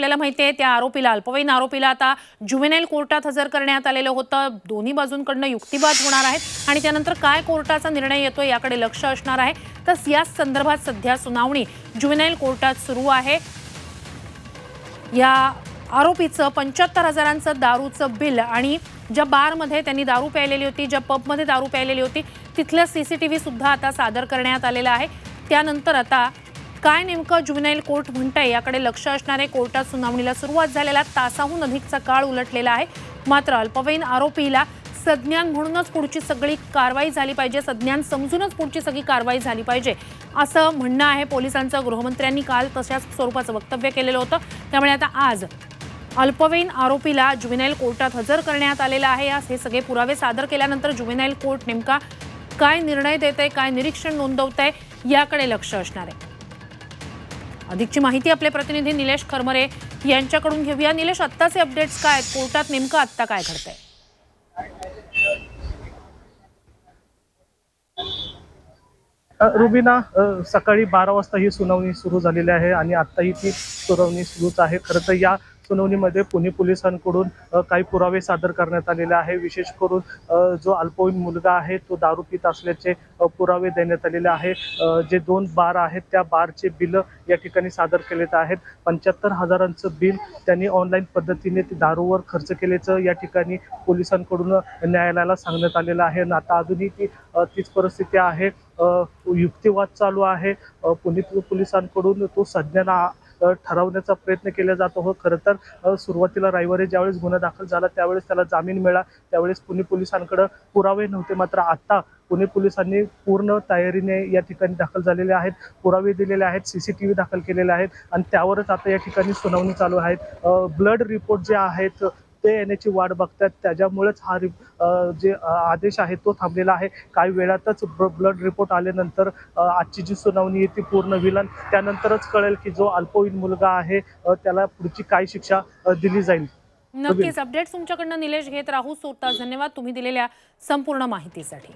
आपल्याला माहिती आहे त्या आरोपीला, अल्पवयीन आरोपीला आता ज्युव्हेनाईल कोर्टात हजर करण्यात आलेलं होतं। दोन्ही बाजूंकडून युक्तिवाद होणार आहेत आणि त्यानंतर काय कोर्टाचा निर्णय येतो याकडे लक्ष असणार आहे। तर या संदर्भात सध्या सुनावणी ज्युव्हेनाईल कोर्टात सुरू आहे। या आरोपीचं 75,000चं दारूचं बिल आणि ज्या बारमध्ये त्यांनी दारू प्यायलेली होती, ज्या पबमध्ये दारू प्यायलेली होती तिथलं सीसीटीव्ही सुद्धा आता सादर करण्यात आलेला आहे। त्यानंतर आता काय नेमकं ज्युव्हेनाईल कोर्ट म्हणतंय याकडे लक्ष असणार आहे। कोर्टात सुनावणीला सुरुवात झालेला तासाहून अधिकचा काळ उलटलेला आहे। मात्र अल्पवयीन आरोपीला सज्ञान म्हणूनच पुढची सगळी कारवाई झाली पाहिजे, सज्ञान समजूनच पुढची सगळी कारवाई झाली पाहिजे असं म्हणणं आहे पोलिसांचं। गृहमंत्र्यांनी काल तशाच स्वरूपाचं वक्तव्य केलेलं होतं। त्यामुळे आता आज अल्पवयीन आरोपीला ज्युव्हेनाईल कोर्टात हजर करण्यात आलेलं आहे। हे सगळे पुरावे सादर केल्यानंतर ज्युव्हेनाईल कोर्ट नेमका काय निर्णय देतंय, काय निरीक्षण नोंदवतंय याकडे लक्ष असणार आहे। अधिकची माहिती आपले प्रतिनिधी निलेश खरमरे यांच्याकडून घेऊया। निलेश, आत्ताचे अपडेट्स काय आहेत? कोर्टात नेमकं आत्ता काय घडतंय? रुबीना, सकाळी 12 वाजता ही सुनावणी सुरू झालेली आहे आणि आत्ताही ती सुनावणी सुरूच आहे। खरं तर या सुनावणीमध्ये पुणे पोलिसांकडून काही पुरावे सादर करण्यात आलेले आहे। विशेष करून जो अल्पवयीन मुलगा आहे तो दारू पित असल्याचे पुरावे देण्यात आलेले आहे। जे 2 बार आहेत त्या बारचे बिल या ठिकाणी सादर केलेत आहेत। 75,000चं बिल त्यांनी ऑनलाईन पद्धतीने ते दारूवर खर्च केल्याचं या ठिकाणी पोलिसांकडून न्यायालयाला सांगण्यात आलेलं आहे। आणि आता अजूनही तीच परिस्थिती आहे। युक्तिवाद चालू आहे। पुणे पोलिसांकडून तो सज्ञान ठरवण्याचा प्रयत्न केला जातो। हो, खरं तर सुरुवातीला रविवारी ज्यावेळेस गुन्हा दाखल झाला त्यावेळेस त्याला जामीन मिळाला, त्यावेळेस पुणे पोलिसांकडे पुरावे नव्हते। मात्र आता पुणे पोलिसांनी पूर्ण तयारीने या ठिकाणी दाखल झालेले आहेत, पुरावे दिलेले आहेत, सीसीटीव्ही दाखल केलेले आहेत आणि त्यावरच आता या ठिकाणी सुनावणी चालू आहे। ब्लड रिपोर्ट जे आहेत ते येण्याची वाट बघतात, त्याच्यामुळेच हा जे आदेश आहे तो थांबलेला आहे। काही वेळातच ब्लड रिपोर्ट आल्यानंतर आजची जी सुनावणी आहे ती पूर्ण होईल आणि त्यानंतरच कळेल की जो अल्पवयीन मुलगा आहे त्याला पुढची काय शिक्षा दिली जाईल। नक्कीच अपडेट्स तुमच्याकडनं निलेश घेत राहू। सुतास धन्यवाद तुम्ही दिलेल्या संपूर्ण माहितीसाठी।